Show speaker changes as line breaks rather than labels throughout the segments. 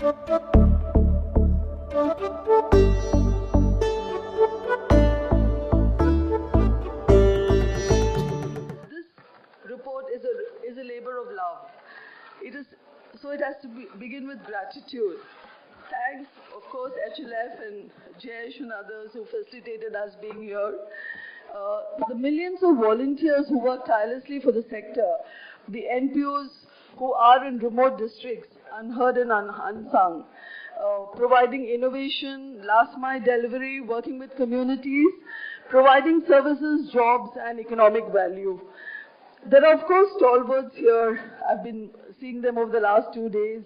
report is a labor of love. So it has to begin with gratitude. Thanks, of course, HLF and Jayesh and others who facilitated us being here. The millions of volunteers who work tirelessly for the sector, the NPOs who are in remote districts, unheard and unsung, providing innovation, last mile delivery, working with communities, providing services, jobs, and economic value. There are, of course, stalwarts here. I've been seeing them over the last 2 days.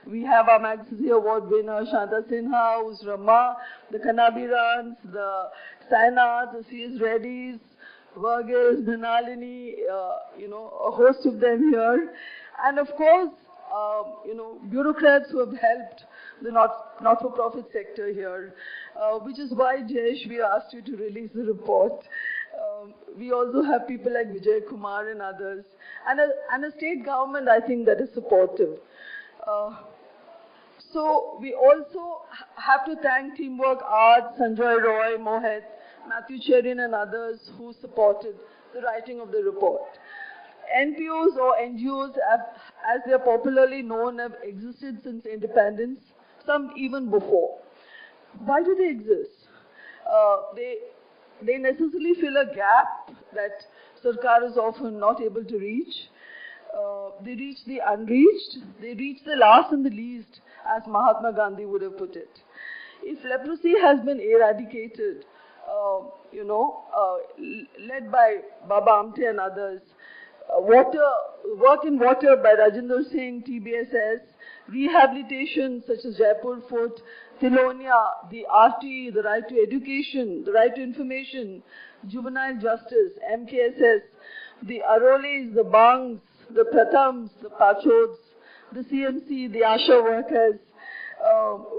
We have our Magsaysay Award winner, Shanta Sinha, who's Rama, the Kanabirans, the Sainath, the C.S. Reddys, Varghese, Dhanalini, a host of them here. And, of course, bureaucrats who have helped the not-for-profit sector here, which is why, Jayesh, we asked you to release the report. We also have people like Vijay Kumar and others, and a state government, I think, that is supportive. So we also have to thank Teamwork Arts, Sanjay Roy, Mohit, Mathew Cherian and others who supported the writing of the report. NPOs or NGOs, as they are popularly known, have existed since independence, some even before. Why do they exist? They necessarily fill a gap that Sarkar is often not able to reach. They reach the unreached. They reach the last and the least, as Mahatma Gandhi would have put it. If leprosy has been eradicated, led by Baba Amita and others, work in water by Rajinder Singh, TBSS, rehabilitation such as Jaipur Fort, Thilonia, the RT, the right to education, the right to information, juvenile justice, MKSS, the Aroles, the Bangs, the Prathams, the Pachods, the CMC, the Asha workers,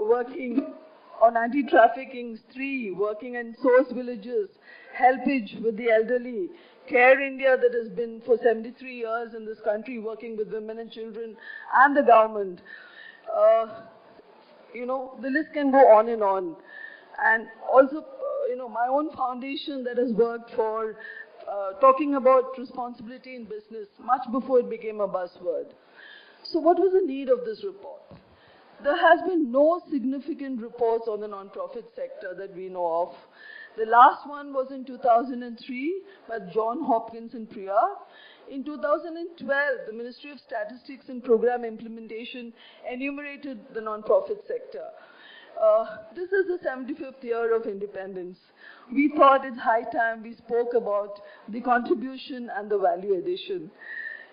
working on anti-trafficking, 3, working in source villages, helpage with the elderly, Care India that has been for 73 years in this country working with women and children and the government. The list can go on and on. And also, my own foundation that has worked for talking about responsibility in business much before it became a buzzword. So what was the need of this report? There has been no significant reports on the non-profit sector that we know of. The last one was in 2003 by John Hopkins and Priya. In 2012, the Ministry of Statistics and Program Implementation enumerated the non-profit sector. This is the 75th year of independence. We thought it's high time we spoke about the contribution and the value addition.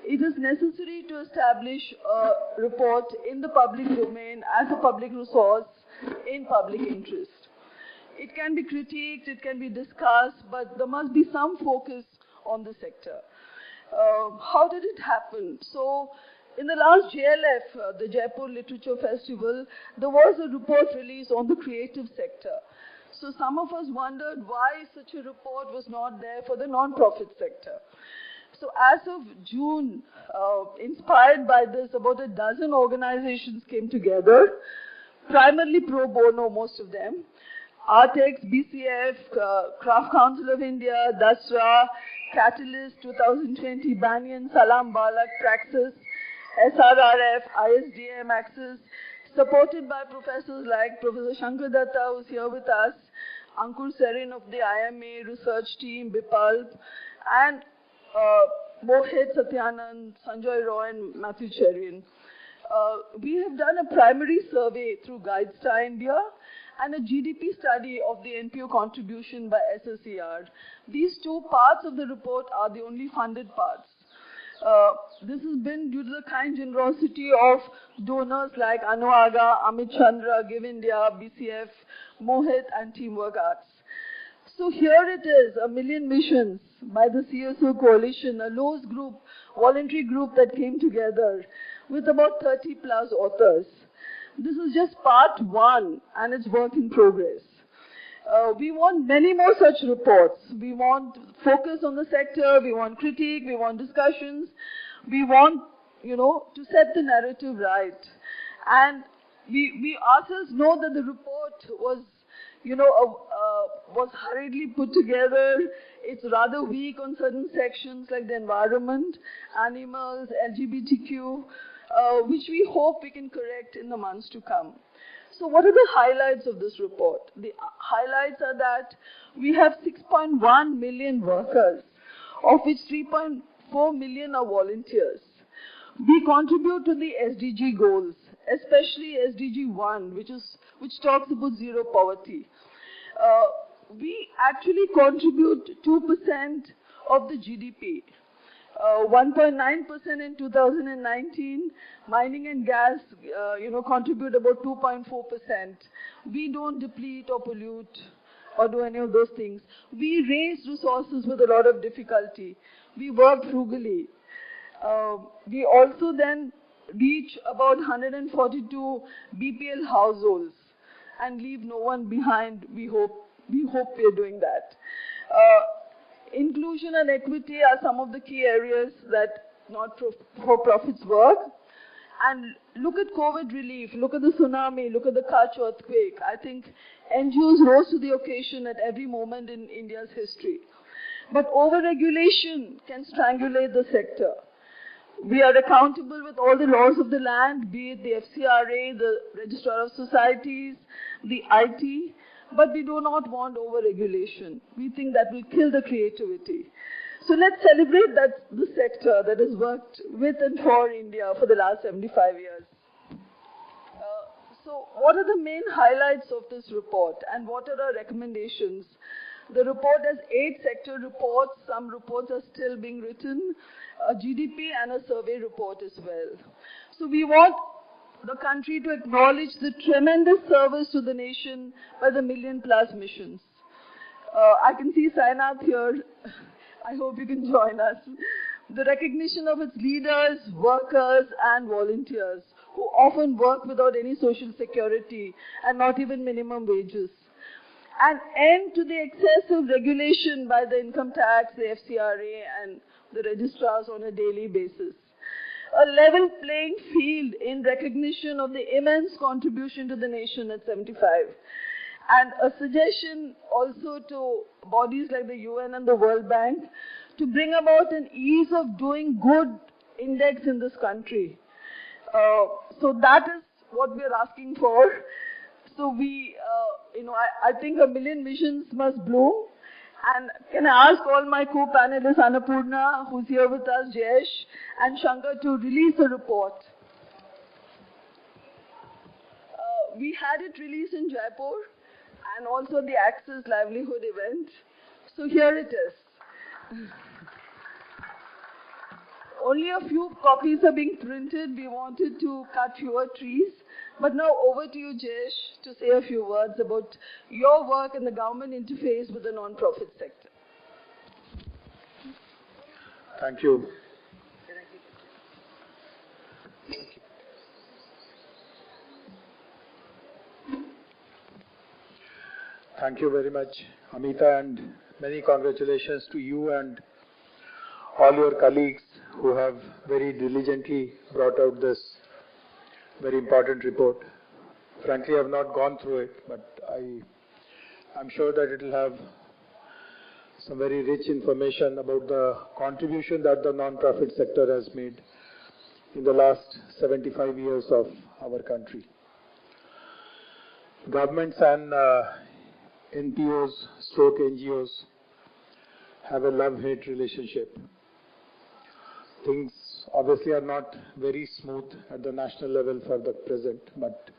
It is necessary to establish a report in the public domain as a public resource in public interest. It can be critiqued, it can be discussed, but there must be some focus on the sector. How did it happen? So, in the last JLF, the Jaipur Literature Festival, there was a report released on the creative sector. So some of us wondered why such a report was not there for the non-profit sector. So as of June, inspired by this, about a dozen organizations came together, primarily pro bono, most of them. Artex, BCF, Craft Council of India, Dasra, Catalyst, 2020, Banyan, Salam Balak, Praxis, SRRF, ISDM, Axis, supported by professors like Professor Shankar Dutta, who's here with us, Ankur Serin of the IMA research team, Bipalp, and Mohit, Satyanand, Sanjay Roy, and Mathew Cherian. We have done a primary survey through GuideStar India and a GDP study of the NPO contribution by SSER. These two parts of the report are the only funded parts. This has been due to the kind generosity of donors like Anuaga, Amit Chandra, Give India, BCF, Mohit, and Teamwork Arts. So here it is, 1 million missions by the CSO coalition, a loose group, voluntary group that came together with about 30 plus authors. This is just part 1 and it's work in progress. We want many more such reports. We want focus on the sector, we want critique, we want discussions, we want, to set the narrative right. And, we ourselves know that the report was, was hurriedly put together. It's rather weak on certain sections like the environment, animals, LGBTQ, which we hope we can correct in the months to come. So what are the highlights of this report? The highlights are that we have 6.1 million workers, of which 3.4 million are volunteers. We contribute to the SDG goals, especially SDG 1, which talks about zero poverty. We actually contribute 2% of the GDP. 1.9% in 2019, mining and gas, contribute about 2.4%. We don't deplete or pollute or do any of those things. We raise resources with a lot of difficulty. We work frugally. We also then reach about 142 BPL households and leave no one behind. We hope we are doing that. Inclusion and equity are some of the key areas that not-for-profits work. And look at COVID relief, look at the tsunami, look at the Kutch earthquake. I think NGOs rose to the occasion at every moment in India's history. But over-regulation can strangulate the sector. We are accountable with all the laws of the land, be it the FCRA, the Registrar of Societies, the IT, but we do not want over-regulation. We think that will kill the creativity. So let's celebrate the sector that has worked with and for India for the last 75 years. So what are the main highlights of this report and what are our recommendations? The report has 8 sector reports. Some reports are still being written, a GDP and a survey report as well. So we want the country to acknowledge the tremendous service to the nation by the million-plus missions. I can see Sainath here. I hope you can join us. The recognition of its leaders, workers, and volunteers who often work without any social security and not even minimum wages. An end to the excessive regulation by the income tax, the FCRA, and the registrars on a daily basis. A level playing field in recognition of the immense contribution to the nation at 75. And a suggestion also to bodies like the UN and the World Bank to bring about an ease of doing good index in this country. So that is what we are asking for. So we, I think a million missions must bloom. And can I ask all my co-panelists, Annapurna, who's here with us, Jayesh, and Sankar, to release a report. We had it released in Jaipur and also the Access Livelihood event. So here it is. Only a few copies are being printed. We wanted to cut fewer trees. But now over to you, Jayesh, to say a few words about your work and the government interface with the non-profit sector.
Thank you. Thank you very much, Amita, and many congratulations to you and all your colleagues who have very diligently brought out this very important report. Frankly, I have not gone through it, but I'm sure that it will have some very rich information about the contribution that the non-profit sector has made in the last 75 years of our country. Governments and NPOs, stroke NGOs have a love-hate relationship. Things obviously are not very smooth at the national level for the present, but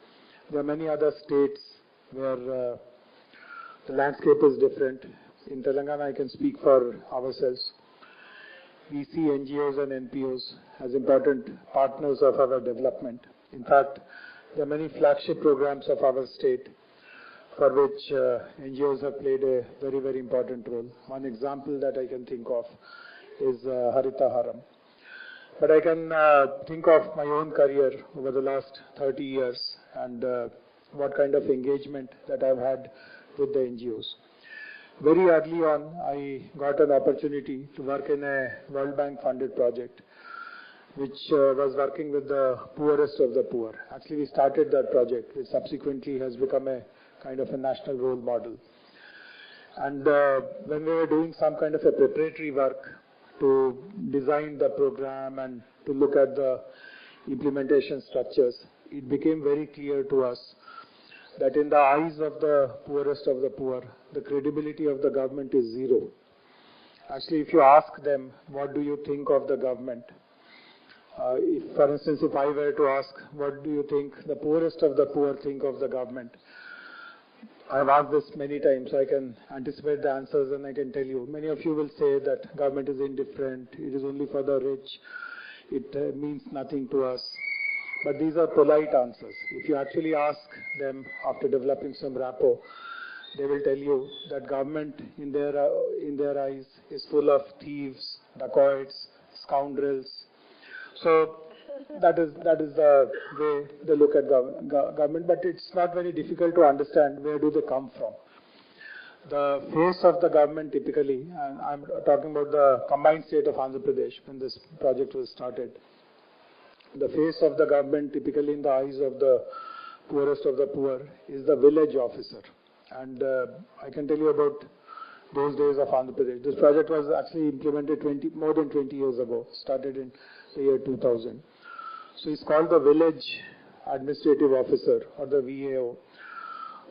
there are many other states where the landscape is different. In Telangana, I can speak for ourselves. We see NGOs and NPOs as important partners of our development. In fact, there are many flagship programs of our state for which NGOs have played a very, very important role. One example that I can think of is Harita Haram. But I can think of my own career over the last 30 years and what kind of engagement that I've had with the NGOs. Very early on, I got an opportunity to work in a World Bank funded project which was working with the poorest of the poor. Actually, we started that project, which subsequently has become a kind of a national role model. And when we were doing some kind of a preparatory work to design the program and to look at the implementation structures, it became very clear to us that in the eyes of the poorest of the poor, the credibility of the government is zero. Actually, if you ask them, what do you think of the government? If, for instance, if I were to ask, what do you think the poorest of the poor think of the government? I've asked this many times, so I can anticipate the answers and I can tell you. Many of you will say that government is indifferent, it is only for the rich, it means nothing to us. But these are polite answers. If you actually ask them after developing some rapport, they will tell you that government in their eyes is full of thieves, dacoits, scoundrels. So that is the way they look at government, but it's not very difficult to understand where do they come from. The face of the government typically, and I'm talking about the combined state of Andhra Pradesh when this project was started, the face of the government typically in the eyes of the poorest of the poor is the village officer. And I can tell you about those days of Andhra Pradesh. This project was actually implemented more than 20 years ago, started in the year 2000. So he's called the village administrative officer or the VAO.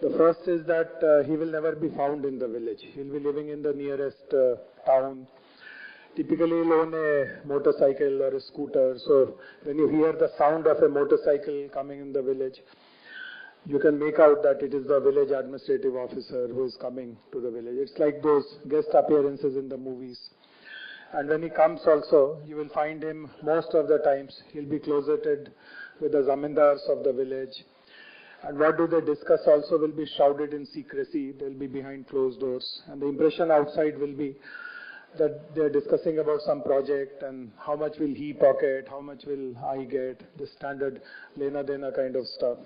The first is that he will never be found in the village. He'll be living in the nearest town. Typically he'll own a motorcycle or a scooter. So when you hear the sound of a motorcycle coming in the village, you can make out that it is the village administrative officer who is coming to the village. It's like those guest appearances in the movies. And when he comes also, you will find him most of the times, he'll be closeted with the zamindars of the village. And what do they discuss also will be shrouded in secrecy. They'll be behind closed doors. And the impression outside will be that they're discussing about some project and how much will he pocket, how much will I get, the standard lena dena kind of stuff.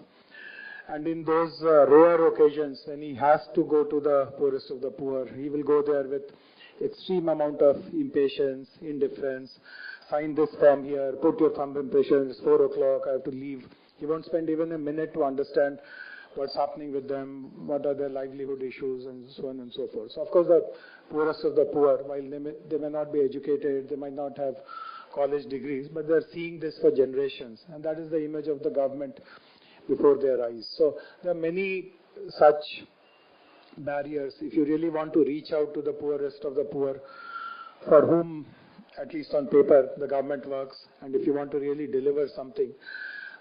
And in those rare occasions when he has to go to the poorest of the poor, he will go there with extreme amount of impatience, indifference, sign this form here, put your thumb impression, it's 4 o'clock, I have to leave. He won't spend even a minute to understand what's happening with them, what are their livelihood issues, and so on and so forth. So of course the poorest of the poor, while they may not be educated, they might not have college degrees, but they're seeing this for generations, and that is the image of the government before their eyes. So there are many such barriers. If you really want to reach out to the poorest of the poor, for whom, at least on paper, the government works, and if you want to really deliver something,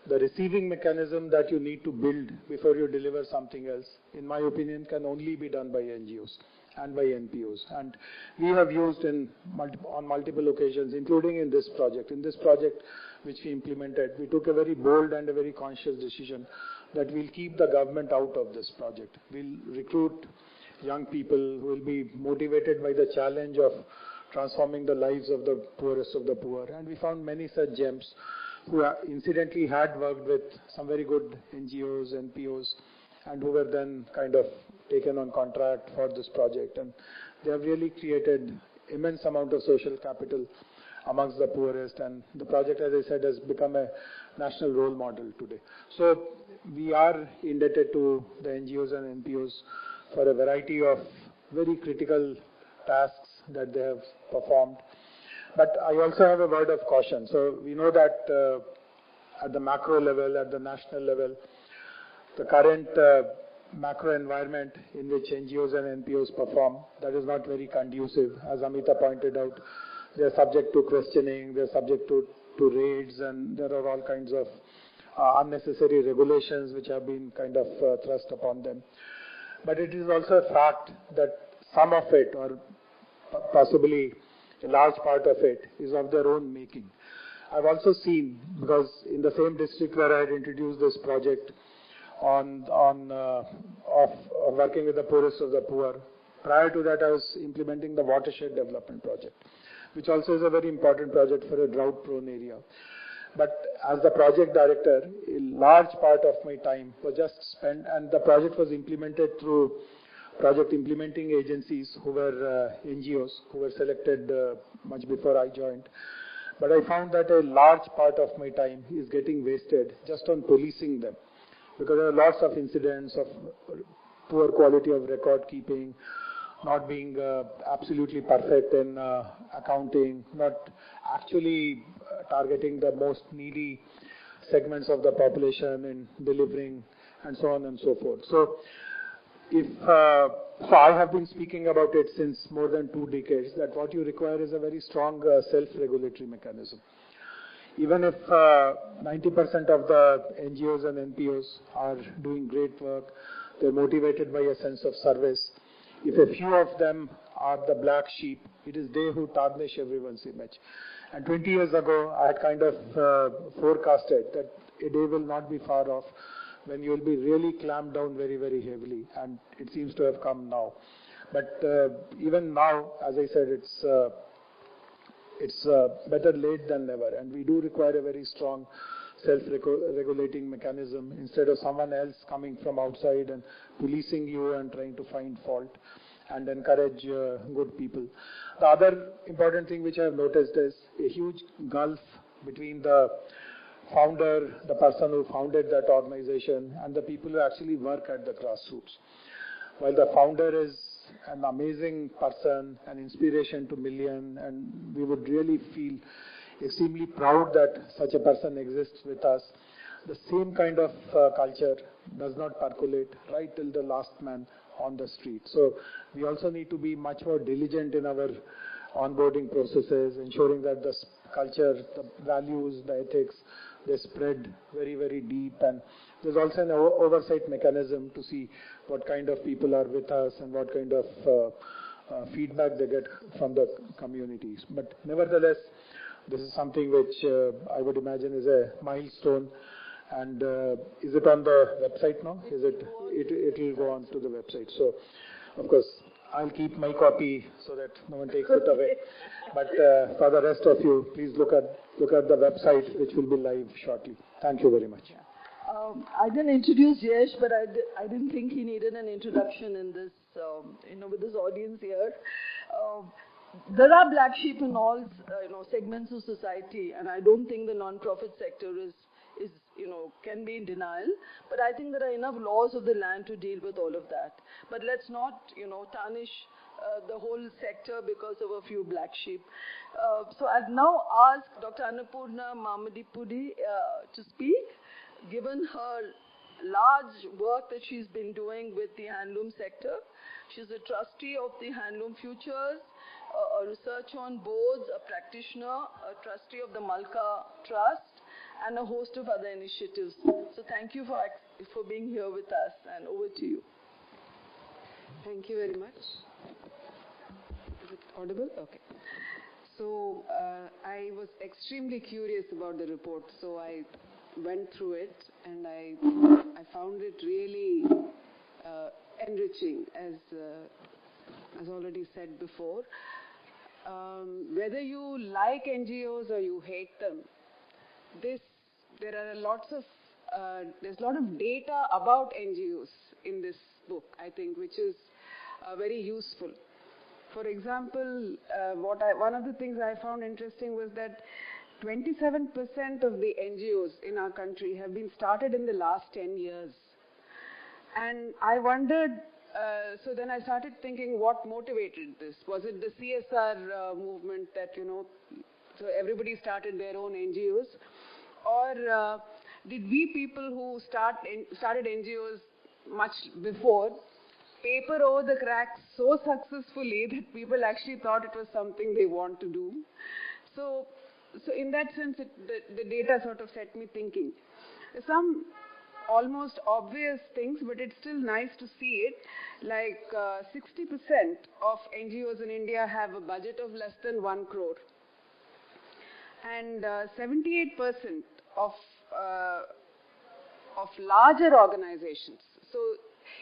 the receiving mechanism that you need to build before you deliver something else, in my opinion, can only be done by NGOs and by NPOs. And we have used on multiple occasions, including in this project. In this project which we implemented, we took a very bold and a very conscious decision that we'll keep the government out of this project. We'll recruit young people who will be motivated by the challenge of transforming the lives of the poorest of the poor. And we found many such gems who incidentally had worked with some very good NGOs, NPOs, and who were then kind of taken on contract for this project. And they have really created immense amount of social capital amongst the poorest. And the project, as I said, has become a national role model today. So we are indebted to the NGOs and NPOs for a variety of very critical tasks that they have performed. But I also have a word of caution. So we know that at the macro level, at the national level, the current macro environment in which NGOs and NPOs perform, that is not very conducive. As Amita pointed out, they are subject to questioning, they are subject to raids, and there are all kinds of unnecessary regulations which have been kind of thrust upon them. But it is also a fact that some of it, or possibly a large part of it, is of their own making. I've also seen, because in the same district where I had introduced this project of working with the poorest of the poor, prior to that I was implementing the watershed development project, which also is a very important project for a drought-prone area. But as the project director, a large part of my time was just spent, and the project was implemented through project implementing agencies who were NGOs, who were selected much before I joined. But I found that a large part of my time is getting wasted just on policing them, because there are lots of incidents of poor quality of record keeping, not being absolutely perfect in accounting, not actually targeting the most needy segments of the population in delivering, and so on and so forth. So, so I have been speaking about it since more than 2 decades, that what you require is a very strong self-regulatory mechanism. Even if 90% of the NGOs and NPOs are doing great work, they're motivated by a sense of service. If a few of them are the black sheep, it is they who tarnish everyone's image. And 20 years ago, I had kind of forecasted that a day will not be far off when you will be really clamped down very, very heavily, and it seems to have come now. But even now, as I said, it's better late than never, and we do require a very strong self-regulating mechanism instead of someone else coming from outside and policing you and trying to find fault and encourage good people. The other important thing which I have noticed is a huge gulf between the founder, the person who founded that organization, and the people who actually work at the grassroots. While the founder is an amazing person, an inspiration to millions, and we would really feel extremely proud that such a person exists with us, the same kind of culture does not percolate right till the last man on the street. So we also need to be much more diligent in our onboarding processes, ensuring that the culture, the values, the ethics, they spread very, very deep. And there's also an oversight mechanism to see what kind of people are with us and what kind of feedback they get from the communities. But nevertheless, this is something which I would imagine is a milestone. And is it on the website now? It will go on to the website. So, of course, I'll keep my copy so that no one takes it away. But for the rest of you, please look at the website, which will be live shortly. Thank you very much.
I didn't introduce Jayesh, but I didn't think he needed an introduction in this, with this audience here. There are black sheep in all, segments of society, and I don't think the non-profit sector can be in denial. But I think there are enough laws of the land to deal with all of that. But let's not, tarnish the whole sector because of a few black sheep. So I've now asked Dr. Annapurna Mamidipudi to speak, given her large work that she's been doing with the handloom sector. She's a trustee of the Handloom Futures, a researcher on boards, a practitioner, a trustee of the Malka Trust, and a host of other initiatives. So thank you for being here with us, and over to you.
Thank you very much. Is it audible? Okay. So I was extremely curious about the report, so I went through it, and I found it really enriching, as already said before. Whether you like NGOs or you hate them, there's a lot of data about NGOs in this book, I think, which is very useful. For example, one of the things I found interesting was that 27% of the NGOs in our country have been started in the last 10 years. And I wondered, so then I started thinking what motivated this. Was it the CSR movement that, so everybody started their own NGOs? Or did we people who started NGOs much before paper over the cracks so successfully that people actually thought it was something they want to do? So in that sense, the data sort of set me thinking. Some almost obvious things, but it's still nice to see it. Like 60% of NGOs in India have a budget of less than 1 crore. And 78% of larger organizations. So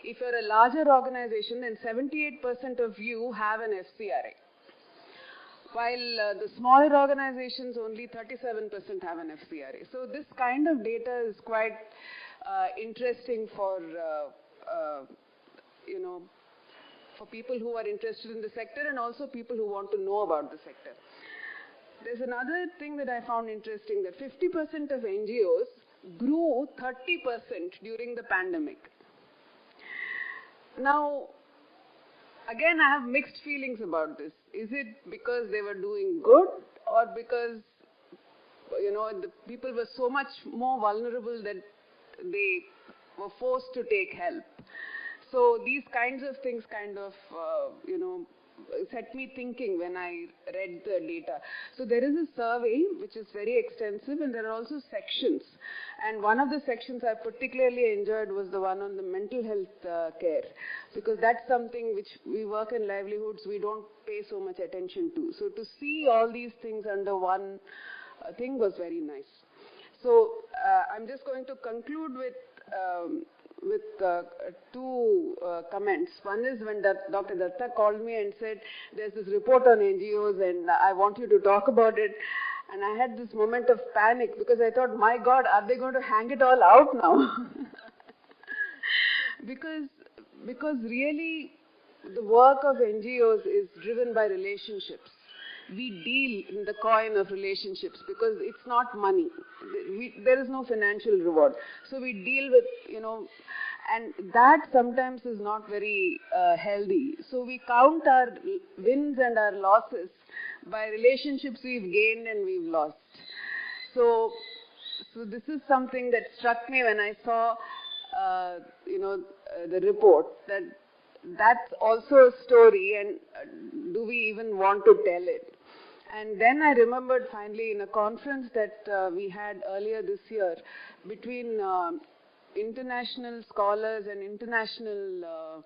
if you're a larger organization, then 78% of you have an FCRA. While the smaller organizations, only 37% have an FCRA. So this kind of data is quite interesting for people who are interested in the sector and also people who want to know about the sector. There's another thing that I found interesting, that 50% of NGOs grew 30% during the pandemic. Now, again, I have mixed feelings about this. Is it because they were doing good, or because, the people were so much more vulnerable that they were forced to take help? So these kinds of things kind of, set me thinking when I read the data. So there is a survey which is very extensive, and there are also sections. And one of the sections I particularly enjoyed was the one on the mental health care, because that's something which we work in livelihoods, we don't pay so much attention to. So to see all these things under one thing was very nice. So I'm just going to conclude with two comments. One is when Dr. Dutta called me and said, there's this report on NGOs and I want you to talk about it. And I had this moment of panic because I thought, my God, are they going to hang it all out now? because really the work of NGOs is driven by relationships. We deal in the coin of relationships because it's not money. There is no financial reward. So we deal with, and that sometimes is not very healthy. So we count our wins and our losses by relationships we've gained and we've lost. So this is something that struck me when I saw, the report, that's also a story, and do we even want to tell it? And then I remembered finally in a conference that we had earlier this year between international scholars and international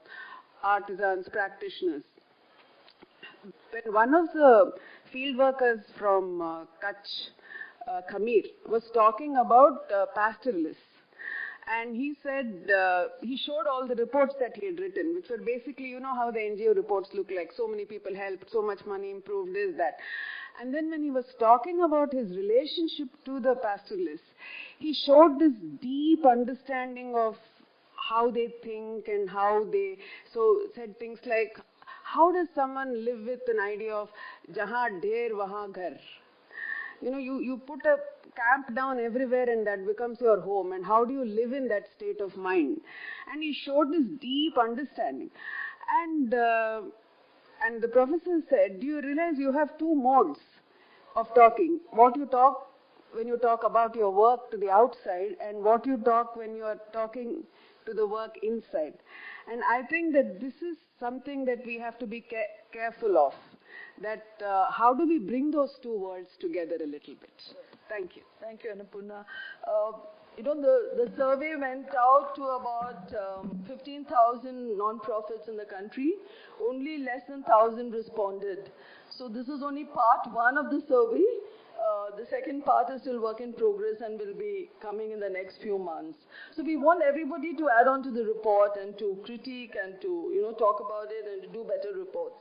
artisans, practitioners. When one of the field workers from Kutch, Khamir, was talking about pastoralists, and he said, he showed all the reports that he had written, which were basically, how the NGO reports look like. So many people helped, so much money improved, this, that. And then when he was talking about his relationship to the pastoralists, he showed this deep understanding of how they think and how they, said things like, how does someone live with an idea of jahan dher wahan ghar? You put a camp down everywhere and that becomes your home, and how do you live in that state of mind? And he showed this deep understanding. And the professor said, do you realize you have two modes of talking? What you talk when you talk about your work to the outside, and what you talk when you are talking to the work inside. And I think that this is something that we have to be careful of. That how do we bring those two worlds together a little bit? Thank you.
Thank you, Annapurna. The survey went out to about 15,000 non-profits in the country. Only less than 1,000 responded. So this is only part one of the survey. The second part is still work in progress and will be coming in the next few months. So we want everybody to add on to the report and to critique and to talk about it and to do better reports.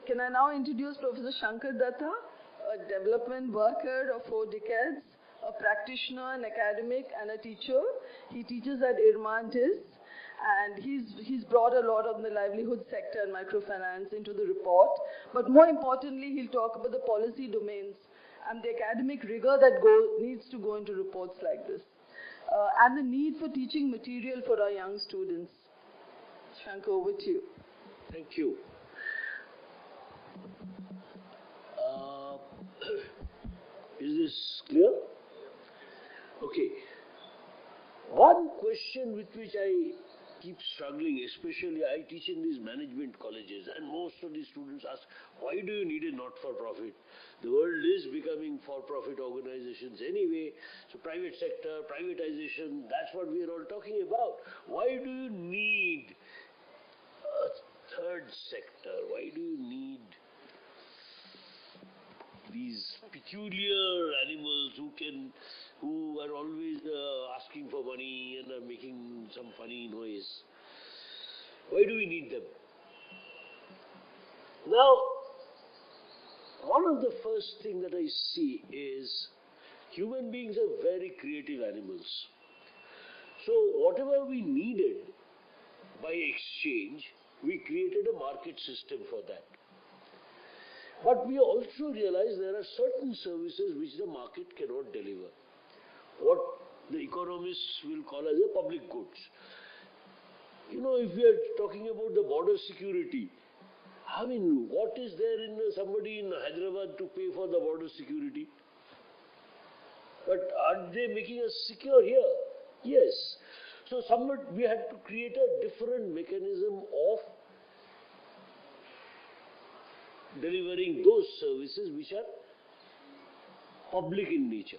Can I now introduce Professor Sankar Dutta, a development worker of 4 decades, a practitioner, an academic, and a teacher. He teaches at Irmantis, and he's brought a lot of the livelihood sector and microfinance into the report. But more importantly, he'll talk about the policy domains and the academic rigor that needs to go into reports like this, and the need for teaching material for our young students. Shankar, over to you.
Thank you. Is this clear? Okay. One question with which I keep struggling, especially I teach in these management colleges, and most of the students ask, why do you need a not-for-profit? The world is becoming for-profit organizations anyway, so private sector, privatization, that's what we are all talking about. Why do you need a third sector? Why do you need these peculiar animals who are always asking for money and are making some funny noise? Why do we need them? Now, one of the first things that I see is human beings are very creative animals. So whatever we needed by exchange, we created a market system for that. But we also realize there are certain services which the market cannot deliver. What the economists will call as a public goods. You know, if we are talking about the border security, I mean, what is there in somebody in Hyderabad to pay for the border security? But are they making us secure here? Yes. So we had to create a different mechanism of delivering those services which are public in nature.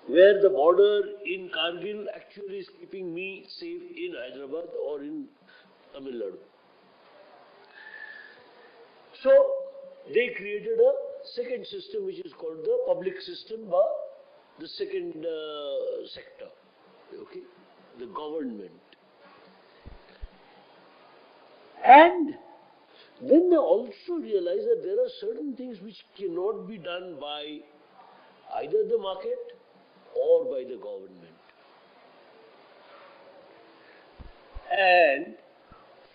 Where the border in Kargil actually is keeping me safe in Hyderabad or in Tamil Nadu. So they created a second system which is called the public system by the second sector, okay, the government. And then they also realize that there are certain things which cannot be done by either the market or by the government. And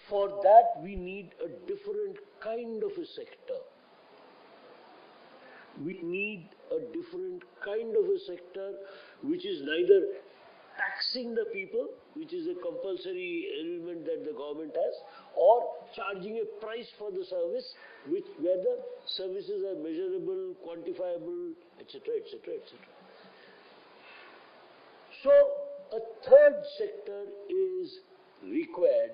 for that we need a different kind of a sector. We need a different kind of a sector which is neither taxing the people, which is a compulsory element that the government has, or charging a price for the service where the services are measurable, quantifiable, etc., etc., etc. So a third sector is required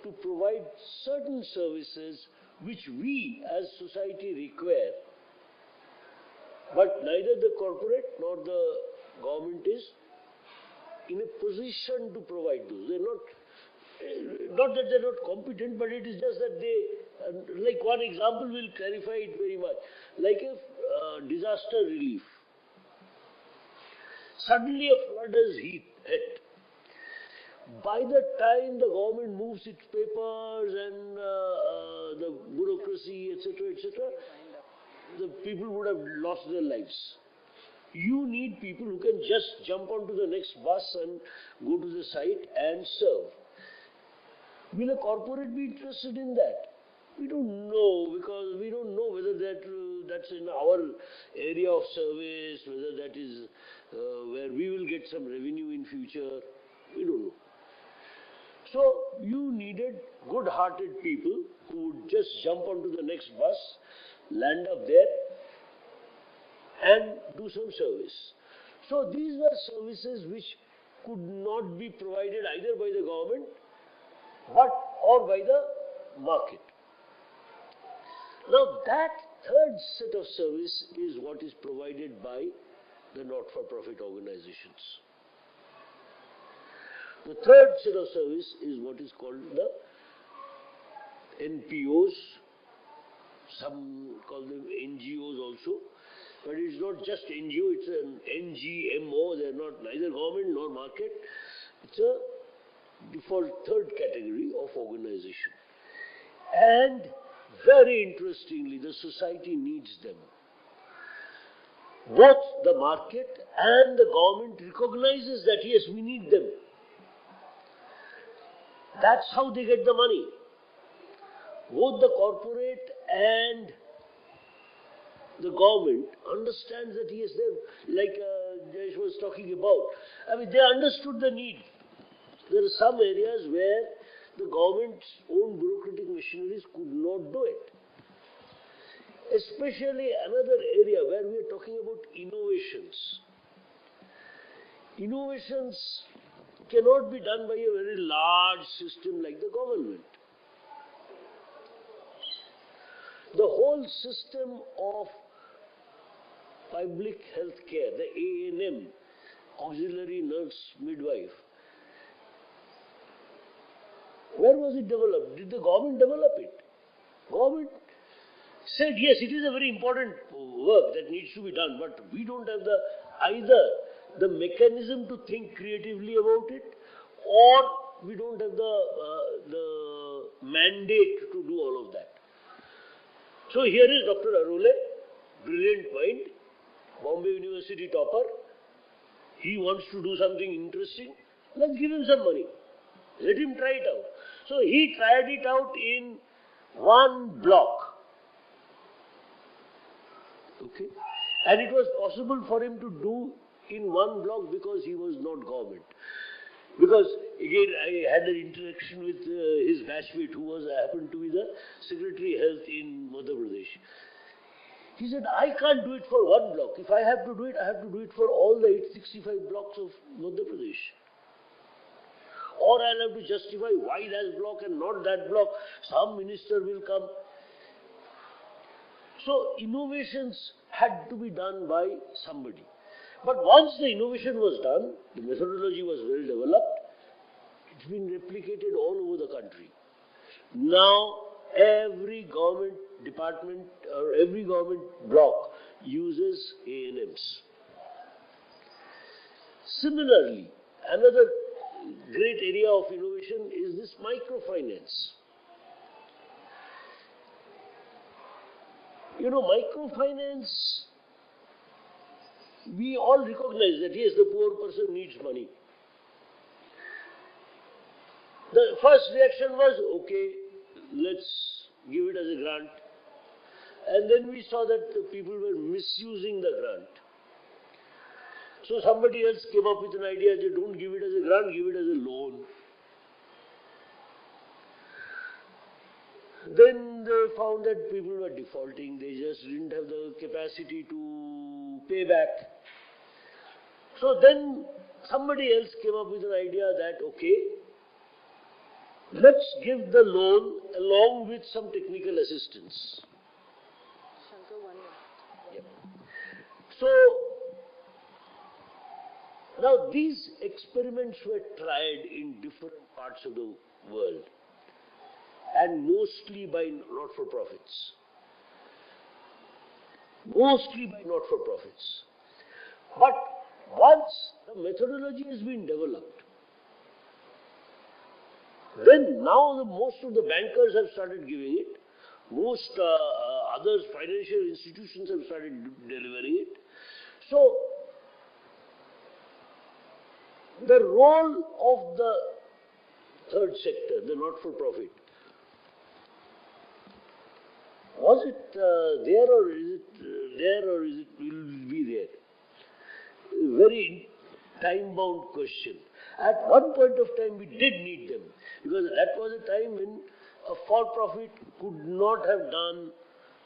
to provide certain services which we as society require, but neither the corporate nor the government is in a position to provide those. They're not that they're not competent, but it is just that they, like one example will clarify it very much, like a disaster relief. Suddenly a flood has hit. By the time the government moves its papers and the bureaucracy, etc., etc., the people would have lost their lives. You need people who can just jump onto the next bus and go to the site and serve. Will a corporate be interested in that? We don't know, because we don't know whether that's in our area of service, whether that is where we will get some revenue in future. We don't know. So you needed good-hearted people who would just jump onto the next bus, land up there, and do some service. So these were services which could not be provided either by the government or by the market. Now that third set of service is what is provided by the not-for-profit organizations. The third set of service is what is called the NPOs, some call them NGOs also, but it's not just NGO, it's an NGMO, they're not neither government nor market, it's a default third category of organization. And very interestingly, the society needs them. Both the market and the government recognizes that yes, we need them. That's how they get the money. Both the corporate and the government understands that yes, like Jayesh was talking about. I mean, they understood the need. There are some areas where the government's own bureaucratic machineries could not do it. Especially another area where we are talking about innovations. Innovations cannot be done by a very large system like the government. The whole system of public health care, the ANM, auxiliary nurse midwife, where was it developed? Did the government develop it? Government said yes, it is a very important work that needs to be done, but we don't have either the mechanism to think creatively about it, or we don't have the mandate to do all of that. So here is Dr. Arule, brilliant mind, Bombay University topper. He wants to do something interesting. Let's give him some money. Let him try it out. So he tried it out in one block. Okay? And it was possible for him to do in one block because he was not government. Because again, I had an interaction with his batchmate who happened to be the Secretary Health in Madhya Pradesh. He said, I can't do it for one block. If I have to do it, I have to do it for all the 865 blocks of Madhya Pradesh. Or I'll have to justify why that block and not that block. Some minister will come. So innovations had to be done by somebody. But once the innovation was done, the methodology was well developed, it's been replicated all over the country. Now every government department or every government block uses A&Ms. Similarly, another great area of innovation is this microfinance. You know, microfinance, we all recognize that yes, the poor person needs money. The first reaction was, okay, let's give it as a grant. And then we saw that the people were misusing the grant. So somebody else came up with an idea that don't give it as a grant, give it as a loan. Then they found that people were defaulting, they just didn't have the capacity to pay back. So then somebody else came up with an idea that, okay, let's give the loan along with some technical assistance.
Shankar, 1 minute.
Yep. So, now these experiments were tried in different parts of the world and mostly by not-for-profits. Mostly by not-for-profits. But once the methodology has been developed, then now most of the bankers have started giving it. Most other financial institutions have started delivering it. So, the role of the third sector, the not-for-profit, was it there or is it will be there? Very time-bound question. At one point of time, we did need them because that was a time when a for-profit could not have done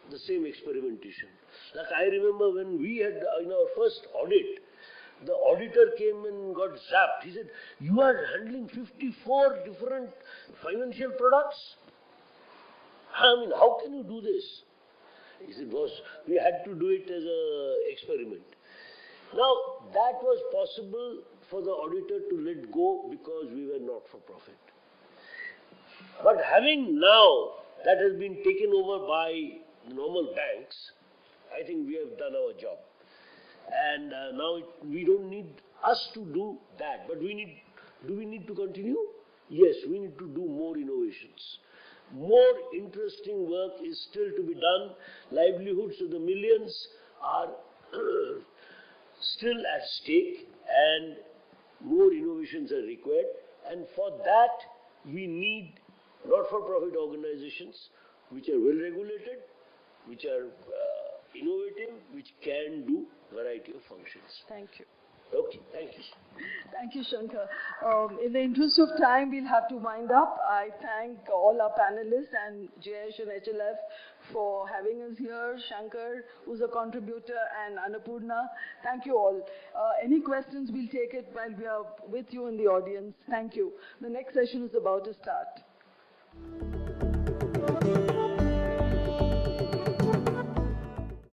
the same experimentation. Like I remember when we had in our first audit, the auditor came and got zapped. He said, "You are handling 54 different financial products? I mean, how can you do this?" He said, "Boss, we had to do it as an experiment." Now, that was possible for the auditor to let go because we were not for profit. But having now that has been taken over by normal banks, I think we have done our job. And now we don't need us to do that. But do we need to continue? Yes, we need to do more innovations. More interesting work is still to be done. Livelihoods of the millions are still at stake and more innovations are required. And for that, we need not-for-profit organizations which are well regulated, which are innovative, which can do variety of functions.
Thank you.
Okay, thank you.
Thank you, Shankar. In the interest of time, we'll have to wind up. I thank all our panelists and Jayesh and HLF for having us here, Shankar, who's a contributor, and Annapurna. Thank you all. Any questions, we'll take it while we are with you in the audience. Thank you. The next session is about to start.